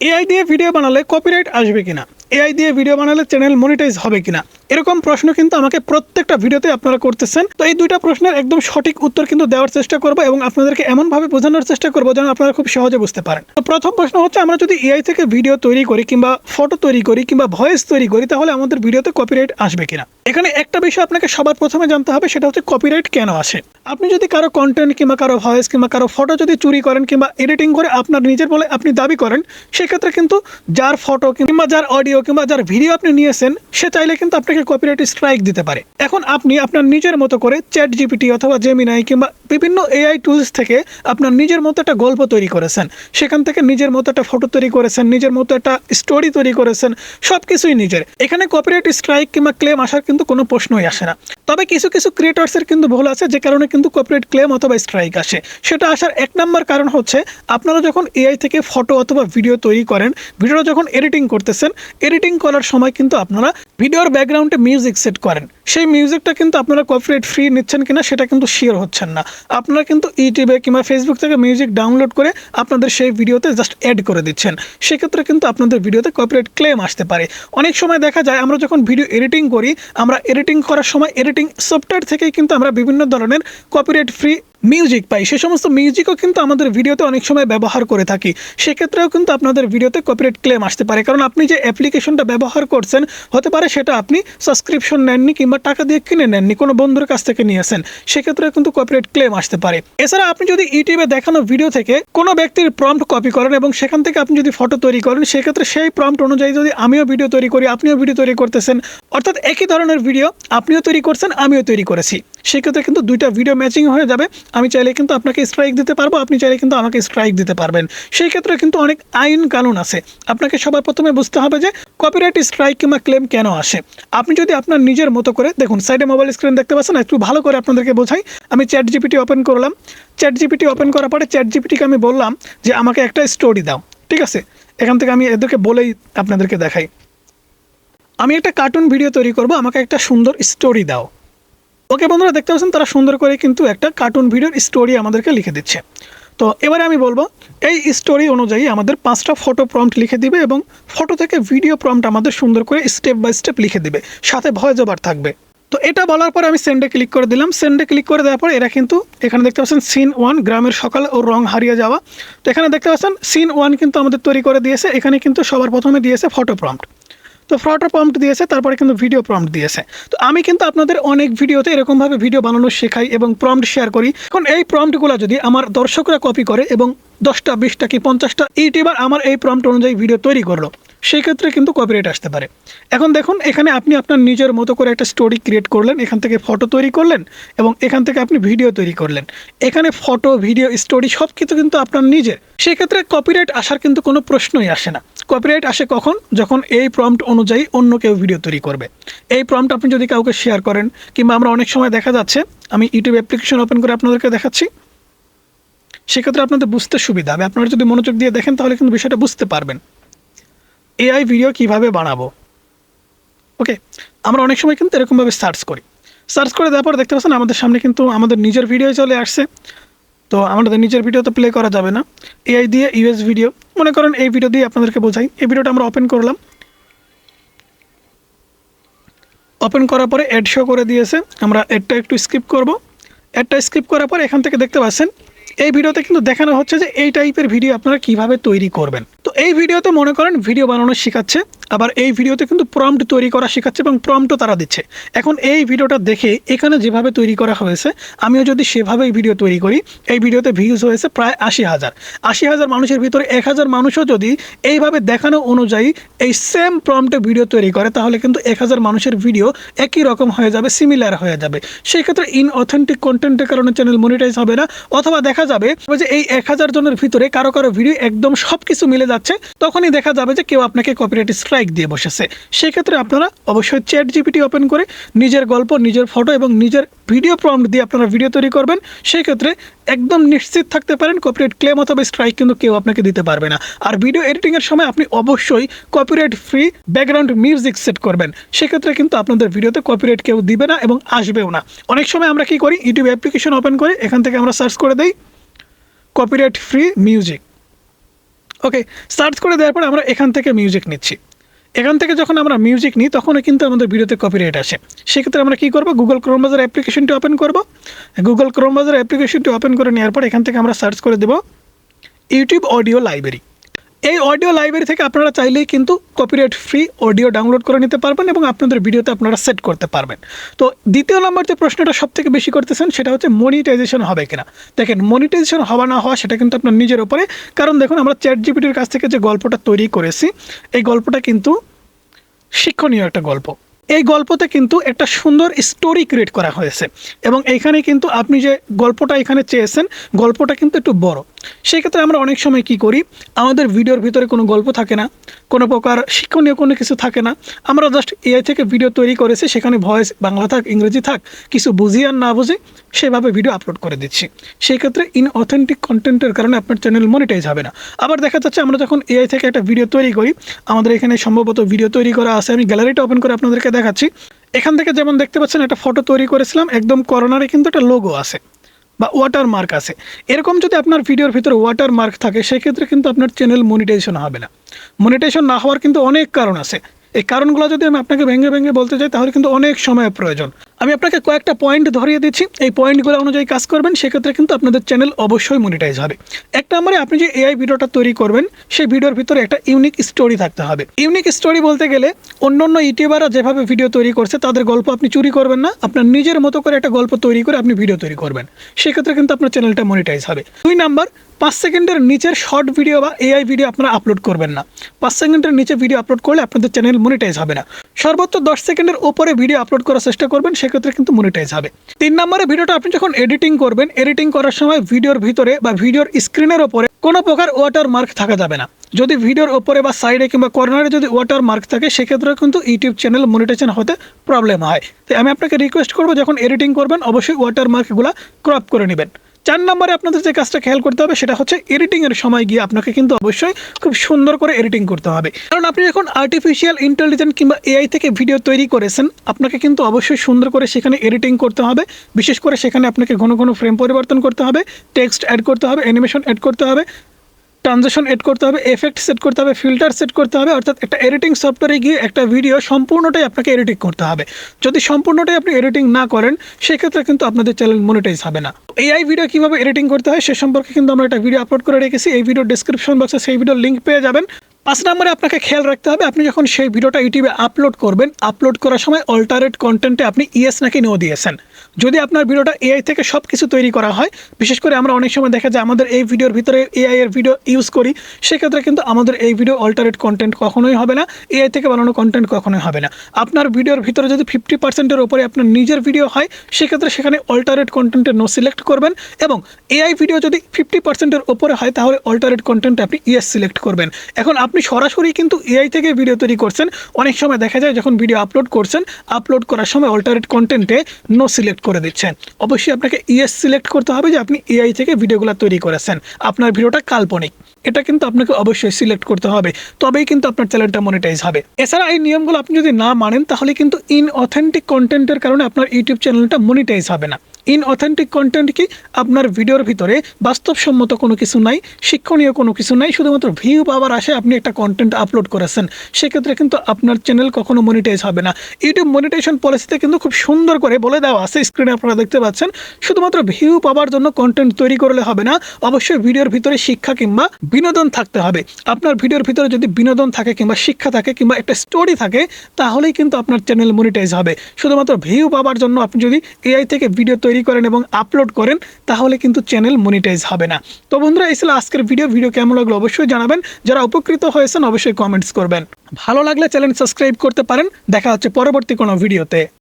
AI দিয়ে video বানালে copyright আসবে কিনা, এআই দিয়ে ভিডিও বানালে চ্যানেল মনিটাইজ হবে কিনা, এরকম প্রশ্ন কিন্তু আমাকে প্রত্যেকটা ভিডিওতে আপনারা করতেছেন। তো এই দুইটা প্রশ্নের একদম সঠিক উত্তর কিন্তু দেওয়ার চেষ্টা করবো এবং আপনাদেরকে এমনভাবে বোঝানোর চেষ্টা করবো যেন আপনারা খুব সহজে বুঝতে পারেন। তো প্রথম প্রশ্ন হচ্ছে, আমরা যদি এআই থেকে ভিডিও তৈরি করি কিংবা ফটো তৈরি করি কিংবা ভয়েস তৈরি করি তাহলে আমাদের ভিডিওতে কপিরাইট আসবে কিনা। এখানে একটা বিষয় আপনাকে সবার প্রথমে জানতে হবে, সেটা হচ্ছে কপিরাইট কেন আসে। আপনি যদি কারো কন্টেন্ট কিংবা কারো ভয়েস কিংবা কারো ফটো যদি চুরি করেন কিংবা এডিটিং করে আপনার নিজের বলে আপনি দাবি করেন, সেক্ষেত্রে কিন্তু যার ফটো কিংবা যার অডিও কিংবা যার ভিডিও আপনি নিয়েছেন সে চাইলে কিন্তু আপনাকে কপিরাইট স্ট্রাইক দিতে পারে। এখন আপনি আপনার নিজের মতো করে চ্যাট জিপিটি অথবা জেমিনাই কিংবা বিভিন্ন এআই টুলস থেকে আপনার নিজের মতো একটা গল্প তৈরি করেছেন, সেখান থেকে নিজের মতো একটা ফটো তৈরি করেছেন, নিজের মতো একটা স্টোরি তৈরি করেছেন, সব কিছুই নিজের। এখানে কপিরাইট স্ট্রাইক কিংবা ক্লেম আসার কিন্তু কোনো প্রশ্নই আসে না। তবে কিছু কিছু ক্রিয়েটর্সের কিন্তু ভুল আছে, যে কারণে কিন্তু কপিরাইট ক্লেম অথবা স্ট্রাইক আসে। সেটা আসার এক নম্বর কারণ হচ্ছে, আপনারা যখন এআই থেকে ফটো অথবা ভিডিও তৈরি করেন, ভিডিওটা যখন এডিটিং করতেছেন, এডিটিং করার সময় কিন্তু আপনারা ভিডিওর ব্যাকগ্রাউন্ডে মিউজিক সেট করেন। সেই মিউজিকটা কিন্তু আপনারা কপিরাইট ফ্রি নিচ্ছেন কিনা সেটা কিন্তু শিওর হচ্ছেন না। আপনারা কিন্তু ইউটিউবে কিংবা ফেসবুক থেকে মিউজিক ডাউনলোড করে আপনাদের সেই ভিডিওতে জাস্ট অ্যাড করে দিচ্ছেন, সেক্ষেত্রে কিন্তু আপনাদের ভিডিওতে কপিরাইট ক্লেম আসতে পারে। অনেক সময় দেখা যায় আমরা যখন ভিডিও এডিটিং করি, আমরা এডিটিং করার সময় এডিটিং সফটওয়্যার থেকেই কিন্তু আমরা বিভিন্ন ধরনের কপিরাইট ফ্রি মিউজিক পাই। সে সমস্ত মিউজিকও কিন্তু আমাদের ভিডিওতে অনেক সময় ব্যবহার করে থাকি, সেক্ষেত্রেও কিন্তু আপনাদের ভিডিওতে কপিরাইট ক্লেম আসতে পারে। কারণ আপনি যে অ্যাপ্লিকেশনটা ব্যবহার করছেন, হতে পারে সেটা আপনি সাবস্ক্রিপশন নেননি কিংবা টাকা দিয়ে কিনে নেননি, কোনো বন্ধুর কাছ থেকে নিয়েছেন, সেক্ষেত্রে কিন্তু কপিরাইট ক্লেম আসতে পারে। এছাড়া আপনি যদি ইউটিউবে দেখানো ভিডিও থেকে কোনো ব্যক্তির প্রম্পট কপি করেন এবং সেখান থেকে আপনি যদি ফটো তৈরি করেন, সেক্ষেত্রে সেই প্রম্পট অনুযায়ী যদি আমিও ভিডিও তৈরি করি, আপনিও ভিডিও তৈরি করতেছেন, অর্থাৎ একই ধরনের ভিডিও আপনিও তৈরি করছেন, আমিও তৈরি করেছি, সেক্ষেত্রে কিন্তু দুইটা ভিডিও ম্যাচিং হয়ে যাবে। আমি চাইলে কিন্তু আপনাকে স্ট্রাইক দিতে পারবো, আপনি চাইলে কিন্তু আমাকে স্ট্রাইক দিতে পারবেন। সেই ক্ষেত্রে কিন্তু অনেক আইন কানুন আছে। আপনাকে সবার প্রথমে বুঝতে হবে যে কপিরাইট স্ট্রাইক কিংবা ক্লেম কেন আসে। আপনি যদি আপনার নিজের মতো করে, দেখুন সাইডে মোবাইল স্ক্রিন দেখতে পাচ্ছেন, একটু ভালো করে আপনাদেরকে বোঝাই। আমি চ্যাট জিপিটি ওপেন করলাম, চ্যাট জিপিটি ওপেন করার পরে চ্যাট জিপিটিকে আমি বললাম যে আমাকে একটা স্টোরি দাও। ঠিক আছে, এখান থেকে আমি এদেরকে বলেই আপনাদেরকে দেখাই। আমি একটা কার্টুন ভিডিও তৈরি করব, আমাকে একটা সুন্দর স্টোরি দাও। ওকে বন্ধুরা, দেখতে পাচ্ছেন তারা সুন্দর করে কিন্তু একটা কার্টুন ভিডিওর স্টোরি আমাদেরকে লিখে দিচ্ছে। তো এবারে আমি বলবো এই স্টোরি অনুযায়ী আমাদের 5টা ফটো প্রম্পট লিখে দিবে এবং ফটো থেকে ভিডিও প্রম্পট আমাদের সুন্দর করে স্টেপ বাই স্টেপ লিখে দিবে, সাথে ভয়েস ওভার থাকবে। তো এটা বলার পর আমি সেন্ডে ক্লিক করে দিলাম। সেন্ডে ক্লিক করে দেওয়ার পর এরা কিন্তু এখানে দেখতে পাচ্ছেন সিন 1 গ্রামের সকাল ও রং হারিয়ে যাওয়া। তো এখানে দেখতে পাচ্ছেন সিন 1 কিন্তু আমাদের তৈরি করে দিয়েছে। এখানে কিন্তু সবার প্রথমে দিয়েছে ফটো প্রম্পট, তো ফটো প্রম্পট দিয়েছে, তারপরে কিন্তু ভিডিও প্রম্পট দিয়েছে। তো আমি কিন্তু আপনাদের অনেক ভিডিওতে এরকমভাবে ভিডিও বানানো শেখাই এবং প্রম্পট শেয়ার করি। এখন এই প্রম্পটগুলো যদি আমার দর্শকরা কপি করে এবং 10টা 20টা কি 50টা ইউটিউবার আমার এই প্রম্পট অনুযায়ী ভিডিও তৈরি করলো, সেই ক্ষেত্রে কিন্তু কপিরাইট আসতে পারে। এখন দেখুন, এখানে আপনি আপনার নিজের মতো করে একটা স্টোরি ক্রিয়েট করলেন, এখান থেকে ফটো তৈরি করলেন এবং এখান থেকে আপনি ভিডিও তৈরি করলেন। এখানে ফটো, ভিডিও, স্টোরি সব কিছু কিন্তু আপনার নিজের, সেক্ষেত্রে কপিরাইট আসার কিন্তু কোনো প্রশ্নই আসে না। কপিরাইট আসে কখন? যখন এই প্রম্পট অনুযায়ী অন্য কেউ ভিডিও তৈরি করবে। এই প্রম্পট আপনি যদি কাউকে শেয়ার করেন, কিংবা আমরা অনেক সময় দেখা যাচ্ছে, আমি ইউটিউব অ্যাপ্লিকেশন ওপেন করে আপনাদেরকে দেখাচ্ছি, সেক্ষেত্রে আপনাদের বুঝতে সুবিধা হবে। আপনারা যদি মনোযোগ দিয়ে দেখেন তাহলে কিন্তু বিষয়টা বুঝতে পারবেন এআই ভিডিও কিভাবে বানাবো। ওকে, আমরা অনেক সময় কিন্তু এরকমভাবে সার্চ করি, সার্চ করে দেওয়ার পর দেখতে পাচ্ছেন আমাদের সামনে কিন্তু আমাদের নিজের ভিডিও চলে আসছে। তো আমাদের নিজের ভিডিও তো প্লে করা যাবে না, এআই দিয়ে ইউএস ভিডিও, মনে করেন এই ভিডিও দিয়ে আপনাদেরকে বোঝাই। এই ভিডিওটা আমরা ওপেন করলাম, ওপেন করার পরে অ্যাড শো করে দিয়েছে, আমরা অ্যাডটা একটু স্কিপ করব। অ্যাডটা স্কিপ করার পর এখান থেকে দেখতে পাচ্ছেন এই ভিডিওতে কিন্তু দেখানো হচ্ছে যে এই টাইপের ভিডিও আপনারা কিভাবে তৈরি করবেন। তো এই ভিডিওতে মনে করেন ভিডিও বানানো শেখাচ্ছে, আবার এই ভিডিওতে কিন্তু প্রম্পট তৈরি করা শেখাচ্ছে এবং প্রম্পটও তারা দিচ্ছে। এখন এই ভিডিওটা দেখে এখানে যেভাবে তৈরি করা হয়েছে, আমিও যদি সেভাবেই ভিডিও তৈরি করি, এই ভিডিওতে ভিউজ হয়েছে প্রায় 80,000। 80,000 মানুষের ভিতরে 1000 মানুষও যদি এইভাবে দেখানো অনুযায়ী এই সেম প্রম্পটে ভিডিও তৈরি করে, তাহলে কিন্তু 1000 মানুষের ভিডিও একই রকম হয়ে যাবে, সিমিলার হয়ে যাবে। সেই ক্ষেত্রে ইনঅথেন্টিক কন্টেন্টের কারণে চ্যানেল মনিটাইজ হবে না, অথবা দেখা যাবে যে এই 1000 জনের ভিতরে কারো কারো ভিডিও একদম সব কিছু মিলে যাচ্ছে, তখনই দেখা যাবে যে কেউ আপনাকে কপিরাইট স্ট্রাইক দিয়ে বসেছে। সেক্ষেত্রে আপনারা অবশ্যই চ্যাট জিপিটি ওপেন করে নিজের গল্প, নিজের ফটো এবং নিজের ভিডিও প্রম্পট দিয়ে আপনারা ভিডিও তৈরি করবেন। সেই ক্ষেত্রে একদম নিশ্চিত থাকতে পারেন কপিরাইট ক্লেম অথবা স্ট্রাইক কিন্তু কেউ আপনাকে দিতে পারবে না। আর ভিডিও এডিটিংয়ের সময় আপনি অবশ্যই copyright free background music set করবেন, সেক্ষেত্রে কিন্তু আপনাদের ভিডিওতে কপিরাইট কেউ দিবে না এবং আসবেও না। অনেক সময় আমরা কি করি, ইউটিউব অ্যাপ্লিকেশন ওপেন করে এখান থেকে আমরা সার্চ করে দিই কপিরাইট ফ্রি মিউজিক। ওকে, সার্চ করে দেওয়ার পরে আমরা এখান থেকে মিউজিক নিচ্ছি। এখান থেকে যখন আমরা মিউজিক নিই তখনও কিন্তু আমাদের ভিডিওতে কপিরাইট আসে। সেক্ষেত্রে আমরা কী করবো, গুগল ক্রোম ব্রাউজার অ্যাপ্লিকেশনটি ওপেন করব। গুগল ক্রোম ব্রাউজার অ্যাপ্লিকেশনটি ওপেন করে নেওয়ার পর এখান থেকে আমরা সার্চ করে দেব ইউটিউব অডিও লাইব্রেরি। এই অডিও লাইব্রেরি থেকে আপনারা চাইলেই কিন্তু কপিরাইট ফ্রি অডিও ডাউনলোড করে নিতে পারবেন এবং আপনাদের ভিডিওতে আপনারা সেট করতে পারবেন। তো দ্বিতীয় নম্বর যে প্রশ্নটা সবথেকে বেশি করতেছেন সেটা হচ্ছে মনিটাইজেশন হবে কিনা। দেখেন, মনিটাইজেশন হওয়া না হওয়া সেটা কিন্তু আপনার নিজের উপরে। কারণ দেখুন, আমরা চ্যাটজিপিটির কাছ থেকে যে গল্পটা তৈরি করেছি, এই গল্পটা কিন্তু শিক্ষণীয় একটা গল্প। এই গল্পতে কিন্তু একটা সুন্দর স্টোরি ক্রিয়েট করা হয়েছে এবং এইখানে কিন্তু আপনি যে গল্পটা এখানে চেয়েছেন, গল্পটা কিন্তু একটু বড়। সেই ক্ষেত্রে আমরা অনেক সময় কি করি, আমাদের ভিডিওর ভিতরে কোনো গল্প থাকে না, কোনো প্রকার শিক্ষণীয় কোনো কিছু থাকে না, আমরা জাস্ট এআই থেকে ভিডিও তৈরি করেছি, সেখানে ভয়েস বাংলা থাক ইংরেজি থাক, কিছু বুঝি আর না বুঝি সেভাবে ভিডিও আপলোড করে দিচ্ছি। সেই ক্ষেত্রে ইনঅথেন্টিক কন্টেন্টের কারণে আপনার চ্যানেল মনিটাইজ হবে না। আবার দেখা যাচ্ছে আমরা যখন এআই থেকে একটা ভিডিও তৈরি করি, আমাদের এখানে সম্ভবত ভিডিও তৈরি করা আছে, আমি গ্যালারিটা ওপেন করে আপনাদেরকে দেখাচ্ছি। এখান থেকে যেমন দেখতে পাচ্ছেন একটা ফটো তৈরি করেছিলাম, একদম কর্নারে কিন্তু একটা লোগো আছে বা ওয়াটার মার্ক আছে। এরকম যদি আপনার ভিডিওর ভিতরে ওয়াটার মার্ক থাকে, সেক্ষেত্রে কিন্তু আপনার চ্যানেল মনিটাইজেশন হবে না। মনিটাইজেশন না হওয়ার কিন্তু অনেক কারণ আছে। এই কারণগুলো যদি আমি আপনাকে ভেঙে ভেঙে বলতে চাই তাহলে কিন্তু অনেক সময় প্রয়োজন। আমি আপনাকে কয়েকটা পয়েন্ট ধরিয়ে দিচ্ছি, এই পয়েন্টগুলো অনুযায়ী কাজ করবেন, সেক্ষেত্রে কিন্তু আপনাদের চ্যানেল অবশ্যই মনিটাইজ হবে। এক নম্বরে, আপনি যে এআই ভিডিওটা তৈরি করবেন সেই ভিডিওর ভিতরে একটা ইউনিক স্টোরি থাকতে হবে। ইউনিক স্টোরি বলতে গেলে অন্যান্য ইউটিউবাররা যেভাবে ভিডিও তৈরি করছে তাদের গল্প আপনি চুরি করবেন না, আপনার নিজের মতো করে একটা গল্প তৈরি করে আপনি ভিডিও তৈরি করবেন, সেক্ষেত্রে কিন্তু আপনার চ্যানেলটা মনিটাইজ হবে। 2 নাম্বার, 5 সেকেন্ডের নিচের শর্ট ভিডিও বা এআই ভিডিও আপনারা আপলোড করবেন না। 5 সেকেন্ডের নিচে ভিডিও আপলোড করলে আপনাদের চ্যানেল মনিটাইজ হবে না। সর্বোচ্চ 10 সেকেন্ডের ওপরে ভিডিও আপলোড করার চেষ্টা করবেন, সেক্ষেত্রে কিন্তু মনিটাইজ হবে। 3 নম্বরে, ভিডিওটা আপনি যখন এডিটিং করবেন, এডিটিং করার সময় ভিডিওর ভিতরে বা ভিডিওর স্ক্রিনের ওপরে কোনো প্রকার ওয়াটার মার্ক থাকা যাবে না। যদি ভিডিওর ওপরে বা সাইডে কিংবা কর্নারে যদি ওয়াটার মার্ক থাকে, সেক্ষেত্রে কিন্তু ইউটিউব চ্যানেল মনিটাইজেশন হতে প্রবলেম হয়। তাই আমি আপনাকে রিকোয়েস্ট করবো, যখন এডিটিং করবেন অবশ্যই ওয়াটার মার্কগুলো ক্রপ করে নেবেন। 4 নম্বরে আপনাদের যে কাজটা খেয়াল করতে হবে সেটা হচ্ছে এডিটিংয়ের সময় গিয়ে আপনাকে কিন্তু অবশ্যই খুব সুন্দর করে এডিটিং করতে হবে। কারণ আপনি যখন আর্টিফিশিয়াল ইন্টেলিজেন্স কিংবা এআই থেকে ভিডিও তৈরি করেছেন, আপনাকে কিন্তু অবশ্যই সুন্দর করে সেখানে এডিটিং করতে হবে। বিশেষ করে সেখানে আপনাকে ঘন ঘন ফ্রেম পরিবর্তন করতে হবে, টেক্সট অ্যাড করতে হবে, অ্যানিমেশন অ্যাড করতে হবে, ট্রানজিশন এড করতে হবে, এফেক্ট সেট করতে হবে, ফিল্টার সেট করতে হবে। অর্থাৎ একটা এডিটিং সফটওয়্যারে গিয়ে একটা ভিডিও সম্পূর্ণটাই আপনাকে এডিটিং করতে হবে। যদি সম্পূর্ণটাই আপনি এডিটিং না করেন, সেক্ষেত্রে কিন্তু আপনাদের চ্যানেল মনিটাইজ হবে না। এআই ভিডিও কীভাবে এডিটিং করতে হয় সে সম্পর্কে কিন্তু আমরা একটা ভিডিও আপলোড করে রেখেছি, এই ভিডিও ডেসক্রিপশন বক্সে সেই ভিডিওর লিঙ্ক পেয়ে যাবেন। 5 নম্বরে আপনাকে খেয়াল রাখতে হবে, আপনি যখন সেই ভিডিওটা ইউটিউবে আপলোড করবেন, আপলোড করার সময় অল্টারেট কন্টেন্টে আপনি ইয়েস নাকি নো দিয়েছেন। যদি আপনার ভিডিওটা এআই থেকে সব কিছু তৈরি করা হয়, বিশেষ করে আমরা অনেক সময় দেখা যায় আমাদের এই ভিডিওর ভিতরে এআই এর ভিডিও ইউজ করি, সেক্ষেত্রে কিন্তু আমাদের এই ভিডিও অল্টারেট কন্টেন্ট কখনোই হবে না, এআই থেকে বানানো কন্টেন্ট কখনোই হবে না। আপনার ভিডিওর ভিতরে যদি 50%-এর উপরে আপনার নিজের ভিডিও হয়, সেক্ষেত্রে সেখানে অল্টারেট কন্টেন্টে নো সিলেক্ট করবেন এবং এআই ভিডিও যদি 50%-এর উপরে হয় তাহলে অল্টারেট কন্টেন্টে আপনি ইয়েস সিলেক্ট করবেন। এখন আপনি সরাসরি কিন্তু এআই থেকে ভিডিও তৈরি করছেন, অনেক সময় দেখা যায় যখন ভিডিও আপলোড করছেন, আপলোড করার সময় অল্টারেট কন্টেন্টে নো সিলেক্ট করে দিচ্ছেন। অবশ্যই আপনাকে ইয়েস সিলেক্ট করতে হবে যে আপনি এআই থেকে ভিডিওগুলো তৈরি করেছেন, আপনার ভিডিওটা কাল্পনিক, এটা কিন্তু আপনাকে অবশ্যই সিলেক্ট করতে হবে, তবেই কিন্তু আপনার চ্যানেলটা মনিটাইজ হবে। এছাড়া এই নিয়মগুলো আপনি যদি না মানেন তাহলে কিন্তু ইনঅথেন্টিক কন্টেন্টের কারণে আপনার ইউটিউব চ্যানেলটা মনিটাইজ হবে না। ইনঅথেন্টিক কন্টেন্ট কি, আপনার ভিডিওর ভিতরে বাস্তবসম্মত কোনো কিছু নাই, শিক্ষণীয় কোনো কিছু নাই, শুধুমাত্র ভিউ পাওয়ার আশায় আপনি একটা কন্টেন্ট আপলোড করেছেন, সেক্ষেত্রে কিন্তু আপনার চ্যানেল কখনো মনিটাইজ হবে না। ইউটিউব মনিটাইজেশন পলিসিতে কিন্তু খুব সুন্দর করে বলে দেওয়া আছে, স্ক্রিনে আপনারা দেখতে পাচ্ছেন। শুধুমাত্র ভিউ পাওয়ার জন্য কন্টেন্ট তৈরি করলে হবে না, অবশ্যই ভিডিওর ভিতরে শিক্ষা কিংবা বিনোদন থাকতে হবে। আপনার ভিডিওর ভিতরে যদি বিনোদন থাকে কিংবা শিক্ষা থাকে কিংবা একটা স্টোরি থাকে, তাহলেই কিন্তু আপনার চ্যানেল মনিটাইজ হবে। শুধুমাত্র ভিউ পাওয়ার জন্য আপনি যদি এআই থেকে ভিডিও তৈরি করেন এবং আপলোড করেন, তাহলে কিন্তু চ্যানেল মনিটাইজ হবে না। তো বন্ধুরা, এই ছিল আজকের ভিডিও কেমন লাগলো অবশ্যই জানাবেন। যারা উপকৃত হয়েছেন অবশ্যই কমেন্টস করবেন। ভালো লাগলে চ্যানেল সাবস্ক্রাইব করতে পারেন। দেখা হচ্ছে পরবর্তী কোনো ভিডিওতে।